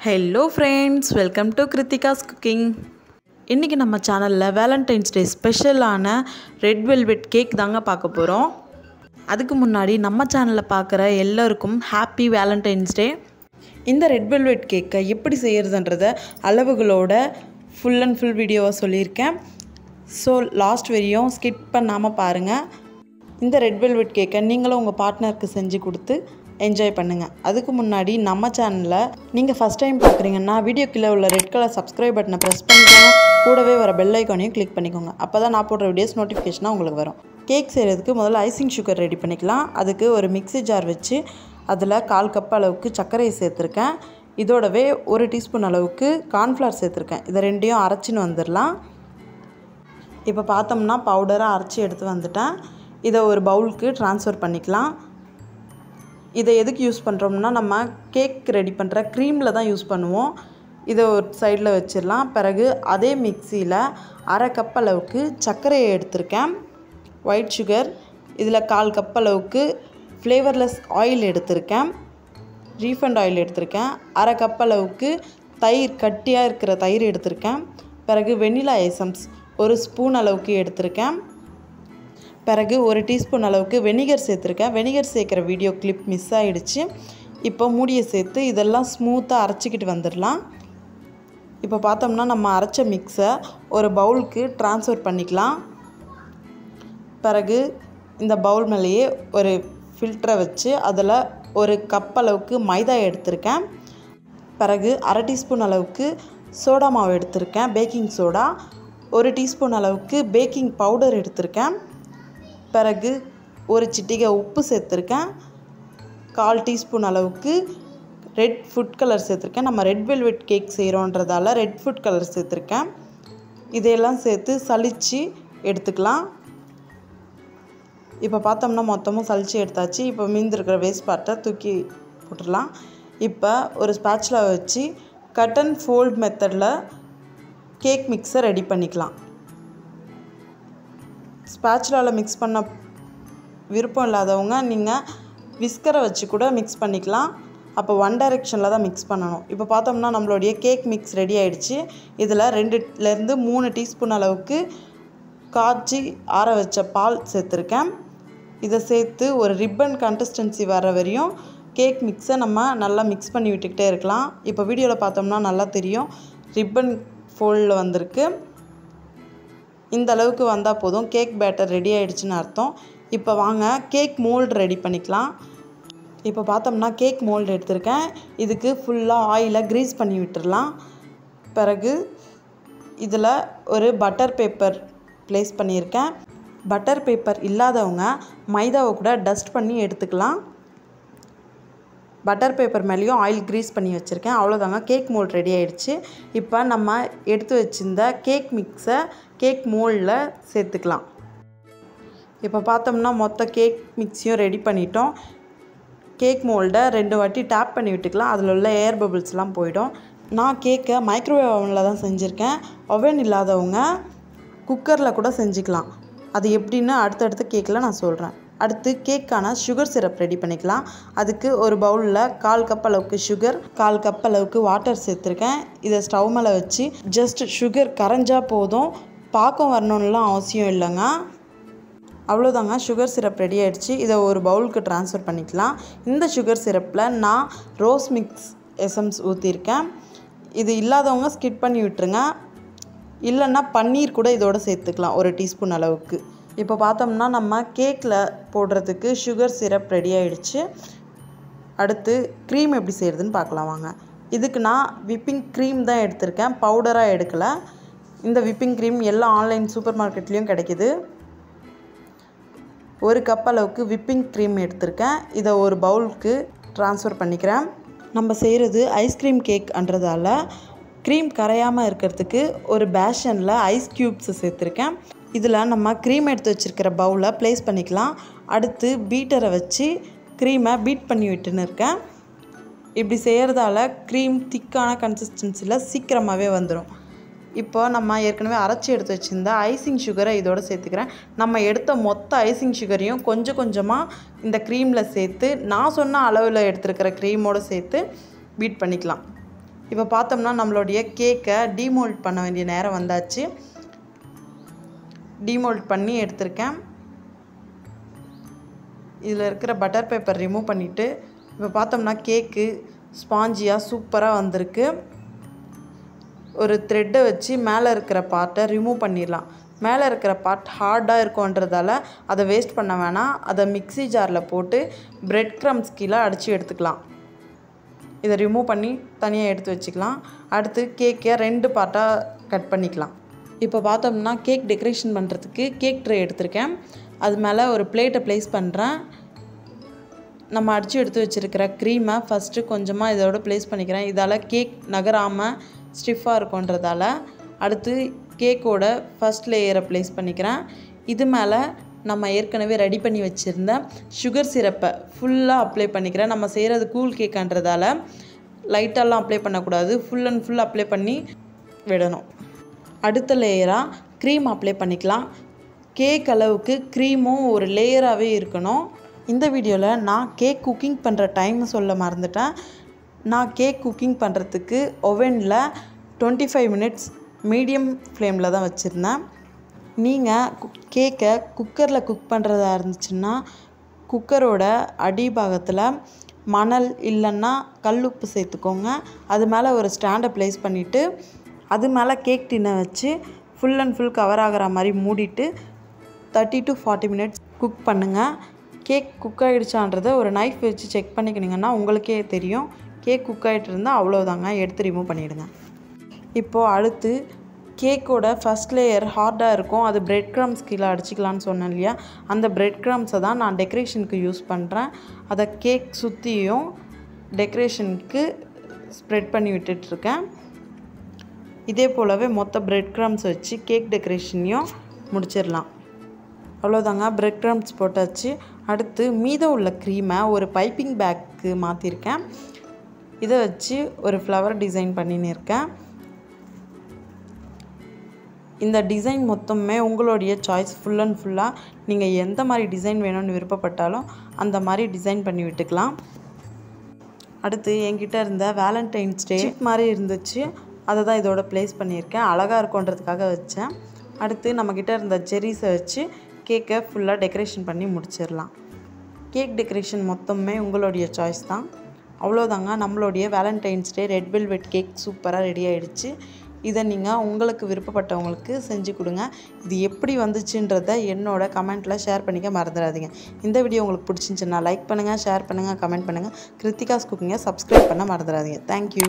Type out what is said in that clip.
Hello friends, welcome to Kiruthika's cooking. இன்றைக்கி நம்ம சேனலில் வேலண்டைன்ஸ் டே ஸ்பெஷலான ரெட் வெல்வெட் கேக் தாங்க பார்க்க போகிறோம். அதுக்கு முன்னாடி நம்ம சேனலில் பார்க்குற எல்லோருக்கும் ஹாப்பி வேலண்டைன்ஸ் டே. இந்த ரெட் வெல்வெட் கேக்கை எப்படி செய்கிறதுன்றத அளவுகளோட ஃபுல் அண்ட் ஃபுல் வீடியோவாக சொல்லியிருக்கேன். ஸோ லாஸ்ட் வரையும் ஸ்கிப் பண்ணாமல் பாருங்கள். இந்த ரெட் வெல்வெட் கேக்கை நீங்களும் உங்கள் பார்ட்னருக்கு செஞ்சு கொடுத்து என்ஜாய் பண்ணுங்கள். அதுக்கு முன்னாடி நம்ம சேனலில் நீங்கள் ஃபஸ்ட் டைம் பார்க்குறீங்கன்னா வீடியோ கீழே உள்ள ரெட் கலர் சப்ஸ்கிரைப் பட்டனை ப்ரெஸ் பண்ணிக்கோங்க. கூடவே வர பெல் ஐக்கானையும் கிளிக் பண்ணிக்கோங்க. அப்போ தான் நான் போடுற வீடியோஸ் நோட்டிஃபிகேஷனாக உங்களுக்கு வரும். கேக் செய்கிறதுக்கு முதல்ல ஐசிங் சுகர் ரெடி பண்ணிக்கலாம். அதுக்கு ஒரு மிக்ஸி ஜார் வச்சு அதில் 1/4 கப் அளவுக்கு சர்க்கரையை சேர்த்துருக்கேன். இதோடவே 1 டீஸ்பூன் அளவுக்கு கார்ன்ஃப்ளவர் சேர்த்துருக்கேன். இதை ரெண்டையும் அரைச்சின்னு வந்துடலாம். இப்போ பார்த்தோம்னா பவுடராக அரைச்சி எடுத்து வந்துட்டேன். இதை ஒரு பவுலுக்கு ட்ரான்ஸ்ஃபர் பண்ணிக்கலாம். இதை எதுக்கு யூஸ் பண்ணுறோம்னா நம்ம கேக் ரெடி பண்ணுற க்ரீமில் தான் யூஸ் பண்ணுவோம். இதை ஒரு சைடில் வச்சிடலாம். பிறகு அதே மிக்சியில் 1/2 கப் அளவுக்கு சர்க்கரையை எடுத்திருக்கேன். ஒயிட் சுகர், இதில் 1/4 கப் அளவுக்கு ஃப்ளேவர்லெஸ் ஆயில் எடுத்திருக்கேன். ரீஃபண்ட் ஆயில் எடுத்திருக்கேன். 1/2 கப் அளவுக்கு தயிர், கட்டியாக இருக்கிற தயிர் எடுத்திருக்கேன். பிறகு வெண்ணிலா எசன்ஸ் 1 ஸ்பூன் அளவுக்கு எடுத்திருக்கேன். பிறகு 1 டீஸ்பூன் அளவுக்கு வெனிகர் சேர்த்துருக்கேன். வெனிகர் சேர்க்குற வீடியோ கிளிப் மிஸ் ஆகிடுச்சு. இப்போ மூடியை சேர்த்து இதெல்லாம் ஸ்மூத்தாக அரைச்சிக்கிட்டு வந்துடலாம். இப்போ பார்த்தோம்னா நம்ம அரைச்ச மிக்ஸை ஒரு பவுலுக்கு ட்ரான்ஸ்ஃபர் பண்ணிக்கலாம். பிறகு இந்த பவுல் மேலேயே ஒரு ஃபில்டரை வச்சு அதில் 1 கப் அளவுக்கு மைதா எடுத்திருக்கேன். பிறகு 1/2 டீஸ்பூன் அளவுக்கு சோடா மாவு எடுத்திருக்கேன், பேக்கிங் சோடா. 1 டீஸ்பூன் அளவுக்கு பேக்கிங் பவுடர் எடுத்திருக்கேன். பிறகு 1 சிட்டிகை உப்பு சேர்த்துருக்கேன். 1/4 டீஸ்பூன் அளவுக்கு ரெட் ஃபுட் கலர் சேர்த்துருக்கேன். நம்ம ரெட் வெல்வெட் கேக் செய்கிறோன்றதால ரெட் ஃபுட் கலர் சேர்த்துருக்கேன். இதையெல்லாம் சேர்த்து சலிச்சு எடுத்துக்கலாம். இப்போ பார்த்தோம்னா மொத்தமும் சலிச்சு எடுத்தாச்சு. இப்போ மீந்திருக்கிற வேஸ்ட் பார்ட்டை தூக்கி போட்டுடலாம். இப்போ ஒரு ஸ்பேட்சுலா வச்சு கட் அண்ட் ஃபோல்ட் மெத்தடில் கேக் மிக்ஸை ரெடி பண்ணிக்கலாம். ஸ்பேட்சுலாவில் மிக்ஸ் பண்ண விருப்பம் இல்லாதவங்க நீங்கள் விஸ்கரை வச்சு கூட மிக்ஸ் பண்ணிக்கலாம். அப்போ ஒன் டைரெக்ஷனில் தான் மிக்ஸ் பண்ணணும். இப்போ பார்த்தோம்னா நம்மளுடைய கேக் மிக்ஸ் ரெடி ஆகிடுச்சு. இதில் 2லேருந்து 3 டீஸ்பூன் அளவுக்கு காய்ச்சி ஆற வச்ச பால் சேர்த்துருக்கேன். இதை சேர்த்து ஒரு ரிப்பன் கன்சிஸ்டன்சி வர வரையும் கேக் மிக்ஸை நம்ம நல்லா மிக்ஸ் பண்ணி விட்டுக்கிட்டே இருக்கலாம். இப்போ வீடியோவில் பார்த்தோம்னா நல்லா தெரியும், ரிப்பன் ஃபோல்டில் வந்திருக்கு. இந்த அளவுக்கு வந்தால் போதும், கேக் பேட்டர் ரெடி ஆகிடுச்சின்னு அர்த்தம். இப்போ வாங்க கேக் மோல்டு ரெடி பண்ணிக்கலாம். இப்போ பார்த்தோம்னா கேக் மோல்டு எடுத்திருக்கேன். இதுக்கு ஃபுல்லாக ஆயிலை க்ரீஸ் பண்ணி விட்டுடலாம். பிறகு இதில் ஒரு பட்டர் பேப்பர் ப்ளேஸ் பண்ணியிருக்கேன். பட்டர் பேப்பர் இல்லாதவங்க மைதாவை கூட டஸ்ட் பண்ணி எடுத்துக்கலாம். பட்டர் பேப்பர் மேலேயும் ஆயில் க்ரீஸ் பண்ணி வச்சுருக்கேன். அவ்வளோதாங்க, கேக் மோல்டு ரெடி ஆகிடுச்சு. இப்போ நம்ம எடுத்து வச்சுருந்த கேக் மிக்ஸை கேக் மோல்டில் சேர்த்துக்கலாம். இப்போ பார்த்தோம்னா மொத்த கேக் மிக்ஸையும் ரெடி பண்ணிட்டோம். கேக் மோல்டை 2 வாட்டி டேப் பண்ணி விட்டுக்கலாம். அதில் உள்ள ஏர் பபிள்ஸ்லாம் போயிடும். நான் கேக்கை மைக்ரோவேவ் ஓவனில் தான் செஞ்சுருக்கேன். ஓவன் இல்லாதவங்க குக்கரில் கூட செஞ்சுக்கலாம். அது எப்படின்னு அடுத்தடுத்த கேக்கில் நான் சொல்கிறேன். அடுத்து கேக்கான சுகர் சிரப் ரெடி பண்ணிக்கலாம். அதுக்கு ஒரு பவுலில் 1/4 கப் அளவுக்கு சுகர், 1/4 கப் அளவுக்கு வாட்டர் சேர்த்துருக்கேன். இதை ஸ்டவ் மேலே வச்சு ஜஸ்ட் சுகர் கரைஞ்சால் போதும், பாக்கம் வரணும்லாம் அவசியம் இல்லைங்க. அவ்வளோதாங்க, சுகர் சிரப் ரெடி ஆகிடுச்சு. இதை ஒரு பவுலுக்கு ட்ரான்ஸ்ஃபர் பண்ணிக்கலாம். இந்த சுகர் சிரப்பில் நான் ரோஸ் மிக்ஸ் எசன்ஸ் ஊற்றிருக்கேன். இது இல்லாதவங்க ஸ்கிப் பண்ணி விட்டுருங்க. இல்லைன்னா பன்னீர் கூட இதோடு சேர்த்துக்கலாம், 1 டீஸ்பூன் அளவுக்கு. இப்போ பார்த்தோம்னா நம்ம கேக்கில் போடுறதுக்கு சுகர் சிரப் ரெடி ஆகிடுச்சு. அடுத்து க்ரீம் எப்படி செய்கிறதுன்னு பார்க்கலாம் வாங்க. இதுக்கு நான் விப்பிங் க்ரீம் தான் எடுத்திருக்கேன், பவுடராக எடுக்கலை. இந்த விப்பிங் க்ரீம் எல்லா ஆன்லைன் சூப்பர் மார்க்கெட்லேயும் கிடைக்கிது. 1 கப் அளவுக்கு விப்பிங் க்ரீம் எடுத்திருக்கேன். இதை ஒரு பவுலுக்கு ட்ரான்ஸ்ஃபர் பண்ணிக்கிறேன். நம்ம செய்கிறது ஐஸ்கிரீம் கேக்ன்றதால க்ரீம் கரையாமல் இருக்கிறதுக்கு ஒரு பேஷனில் ஐஸ் க்யூப்ஸை சேர்த்துருக்கேன். இதில் நம்ம க்ரீம் எடுத்து வச்சுருக்கிற பவுலை ப்ளேஸ் பண்ணிக்கலாம். அடுத்து பீட்டரை வச்சு க்ரீமை பீட் பண்ணி விட்டுன்னு இருக்கேன். இப்படி செய்கிறதால க்ரீம் திக்கான கன்சிஸ்டன்சியில் சீக்கிரமாகவே வந்துடும். இப்போ நம்ம ஏற்கனவே அரைச்சி எடுத்து வச்சுருந்த ஐசிங் சுகரை இதோடு சேர்த்துக்கிறேன். நம்ம எடுத்த மொத்த ஐசிங் சுகரையும் கொஞ்சம் கொஞ்சமாக இந்த க்ரீமில் சேர்த்து நான் சொன்ன அளவில் எடுத்துருக்கிற க்ரீமோடு சேர்த்து பீட் பண்ணிக்கலாம். இப்போ பார்த்தோம்னா நம்மளுடைய கேக்கை டீமோல்ட் பண்ண வேண்டிய நேரம் வந்தாச்சு. டீமோல்ட் பண்ணி எடுத்திருக்கேன். இதில் இருக்கிற பட்டர் பேப்பர் ரிமூவ் பண்ணிவிட்டு இப்போ பார்த்தோம்னா கேக்கு ஸ்பாஞ்சியாக சூப்பராக வந்திருக்கு. ஒரு த்ரெட்டை வச்சு மேலே இருக்கிற பார்ட்டை ரிமூவ் பண்ணிடலாம். மேலே இருக்கிற பார்ட் ஹார்டாக இருக்கும்ன்றதால அதை வேஸ்ட் பண்ண வேணாம். அதை மிக்ஸி ஜாரில் போட்டு பிரெட் க்ரம்ஸ் கீழே அடித்து எடுத்துக்கலாம். இதை ரிமூவ் பண்ணி தனியாக எடுத்து வச்சுக்கலாம். அடுத்து கேக்கை 2 பார்ட்டாக கட் பண்ணிக்கலாம். இப்போ பார்த்தோம்னா கேக் டெக்கரேஷன் பண்ணுறதுக்கு கேக் ட்ரே எடுத்திருக்கேன். அது மேலே ஒரு பிளேட்டை ப்ளேஸ் பண்ணுறேன். நம்ம அடித்து எடுத்து வச்சுருக்கிற க்ரீமை ஃபஸ்ட்டு கொஞ்சமாக இதோட ப்ளேஸ் பண்ணிக்கிறேன். இதால் கேக் நகராமல் ஸ்டிஃபாக இருக்குன்றதால. அடுத்து கேக்கோட ஃபஸ்ட் லேயரை ப்ளேஸ் பண்ணிக்கிறேன். இது மேலே நம்ம ஏற்கனவே ரெடி பண்ணி வச்சுருந்த சுகர் சிரப்பை ஃபுல்லாக அப்ளை பண்ணிக்கிறேன். நம்ம செய்கிறது கூல் கேக்குன்றதால லைட்டெல்லாம் அப்ளை பண்ணக்கூடாது, ஃபுல் அண்ட் ஃபுல் அப்ளை பண்ணி விடணும். அடுத்த லேயராக க்ரீம் அப்ளை பண்ணிக்கலாம். கேக் அளவுக்கு க்ரீமும் ஒரு லேயராகவே இருக்கணும். இந்த வீடியோவில் நான் கேக் குக்கிங் பண்ணுற டைம் சொல்ல மறந்துட்டேன். நான் கேக் குக்கிங் பண்ணுறதுக்கு ஓவனில் 25 மினிட்ஸ் மீடியம் ஃப்ளேமில் தான் வச்சுருந்தேன். நீங்கள் கேக்கை குக்கரில் குக் பண்ணுறதா இருந்துச்சுன்னா குக்கரோட அடிபாகத்தில் மணல் இல்லைன்னா கல்லுப்பு சேர்த்துக்கோங்க. அது மேலே ஒரு ஸ்டாண்டை ப்ளேஸ் பண்ணிவிட்டு அது மேலே கேக் டின்னை வச்சு ஃபுல் அண்ட் ஃபுல் கவர் ஆகிற மாதிரி மூடிட்டு 30 to 40 மினிட்ஸ் குக் பண்ணுங்கள். கேக் குக் ஆகிடுச்சான்றதை ஒரு நைஃப் வச்சு செக் பண்ணிக்கினீங்கன்னா உங்களுக்கே தெரியும். கேக் குக் ஆகிட்டு இருந்தால் அவ்வளோதாங்க, எடுத்து ரிமூவ் பண்ணிவிடுங்க. இப்போது அடுத்து கேக்கோட ஃபஸ்ட் லேயர் ஹார்டாக இருக்கும். அது பிரெட் க்ரம்ஸ் கீழே அடிச்சிக்கலான்னு சொன்னேன் இல்லையா, அந்த பிரெட் க்ரம்ஸை தான் நான் டெக்கரேஷனுக்கு யூஸ் பண்ணுறேன். அதை கேக் சுற்றியும் டெக்கரேஷனுக்கு ஸ்ப்ரெட் பண்ணி விட்டுட்ருக்கேன். இதே போலவே மொத்த பிரெட் க்ரம்ஸ் வச்சு கேக் டெக்கரேஷனையும் முடிச்சிடலாம். அவ்வளோதாங்க, பிரெட் க்ரம்ஸ் போட்டாச்சு. அடுத்து மீதம் உள்ள க்ரீமை ஒரு பைப்பிங் பேக்கு மாற்றிருக்கேன். இதை வச்சு ஒரு ஃப்ளவர் டிசைன் பண்ணின்னு இருக்கேன். இந்த டிசைன் மொத்தமே உங்களுடைய சாய்ஸ். ஃபுல் அண்ட் ஃபுல்லாக நீங்கள் எந்த மாதிரி டிசைன் வேணும்னு விருப்பப்பட்டாலும் அந்த மாதிரி டிசைன் பண்ணி விட்டுக்கலாம். அடுத்து என்கிட்ட இருந்த வேலண்டைன்ஸ் டே மாதிரி இருந்துச்சு, அதை தான் இதோட ப்ளேஸ் பண்ணியிருக்கேன். அழகாக இருக்குன்றதுக்காக வச்சேன். அடுத்து நம்மக்கிட்ட இருந்த செரிஸை வச்சு கேக்கை ஃபுல்லாக டெக்கரேஷன் பண்ணி முடிச்சிடலாம். கேக் டெக்கரேஷன் மொத்தமே உங்களுடைய சாய்ஸ் தான். அவ்வளோதாங்க, நம்மளுடைய வேலண்டைன்ஸ் டே ரெட் வெல்வெட் கேக் சூப்பராக ரெடி ஆகிடுச்சு. இதை நீங்கள் உங்களுக்கு விருப்பப்பட்டவங்களுக்கு செஞ்சு கொடுங்க. இது எப்படி வந்துச்சுன்றதை என்னோட கமெண்ட்டில் ஷேர் பண்ணிக்க மறந்துடாதீங்க. இந்த வீடியோ உங்களுக்கு பிடிச்சிருந்துச்சுன்னா லைக் பண்ணுங்கள், ஷேர் பண்ணுங்கள், கமெண்ட் பண்ணுங்கள். கிருத்திகாஸ் குக்கிங்கை சப்ஸ்கிரைப் பண்ண மறந்துடாதீங்க. தேங்க்யூ.